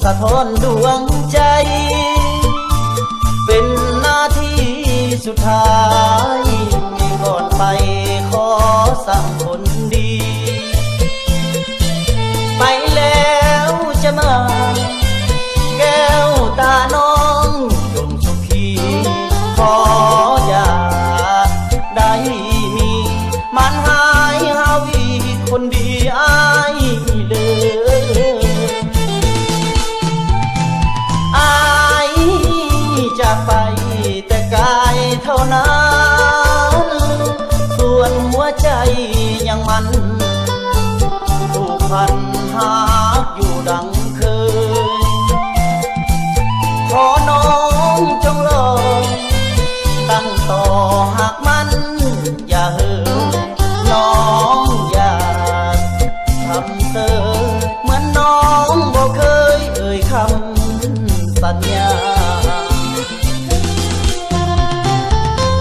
สะท้อนดวงใจเป็นหน้าที่สุดท้ายก่อนไปขอสั่งคนดีไปแล้วจะมาแก้วตาน้องยมสุขีขออย่าได้มีมันหายหาวีคนดีอ้ายเลยอ้ายจะไปแต่กายเท่านั้นส่วนหัวใจยังมันผูกพันหากอยู่ดังเคยขอน้องจงรอตั้งต่อหากมันอย่าเห่อน้องอย่าทำเตอเหมือนน้องบ่เคยเอ่ยคำสัญญา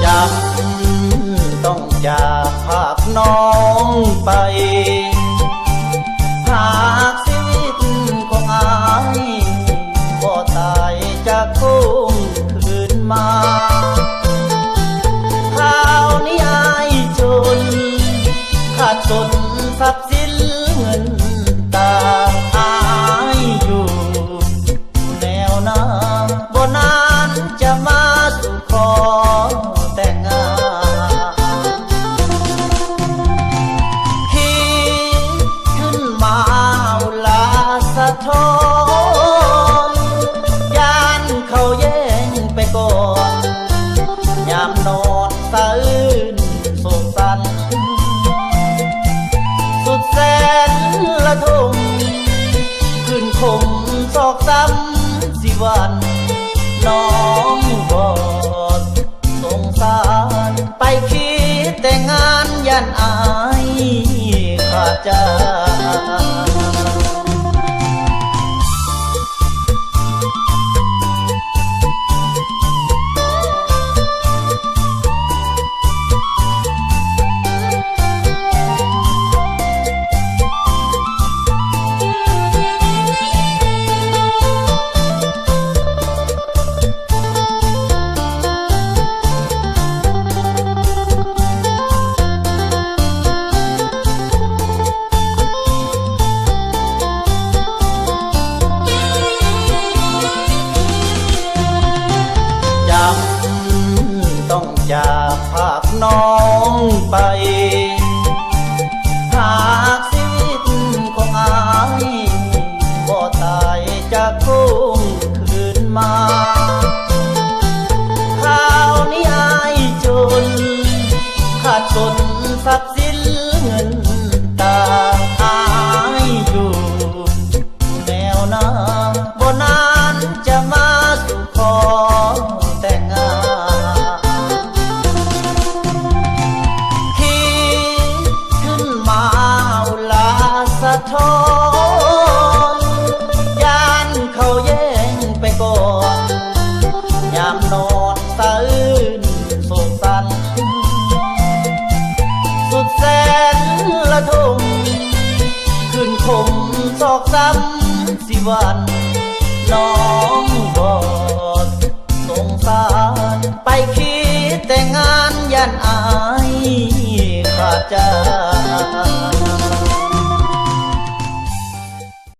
จำต้องจากภาพน้องไปหากชีวิตของอายบ่ตายจากทุ่งคืนมาข่าวนี้อายจนขาดสนทรัพย์สินเงินตาอายอยู่แนวหน้าบ่นานจะมาสู่ขอแต่งงานคิดขึ้นมาเวลาสะท้อนยานเขาแย่งไปก่อนยามนอนสะอื้นโศกสันสุดแสนละทมขึ้นคมซอกซ้ำสิวันน้องบอดสงสารไปคิดแต่งานยันอายขาดใจต้องจากภาพน้องไปหากชีวิตของอายบ่ตายจากทุ่งคืนมาข่าวนี้อายจนขาดสนทรัพย์สินเงินตาอายอยู่แนวหน้าบ่นานจะมาสู่ขอแต่งงานสะท้อนยานเขาแย่งไปก่อนยามนอนสะอื้นโศกสันสุดแสนละทมขึ้นคมซอกซ้ำสิวันน้องบอดสงสารไปคิดแต่งานยันอายขาดใจ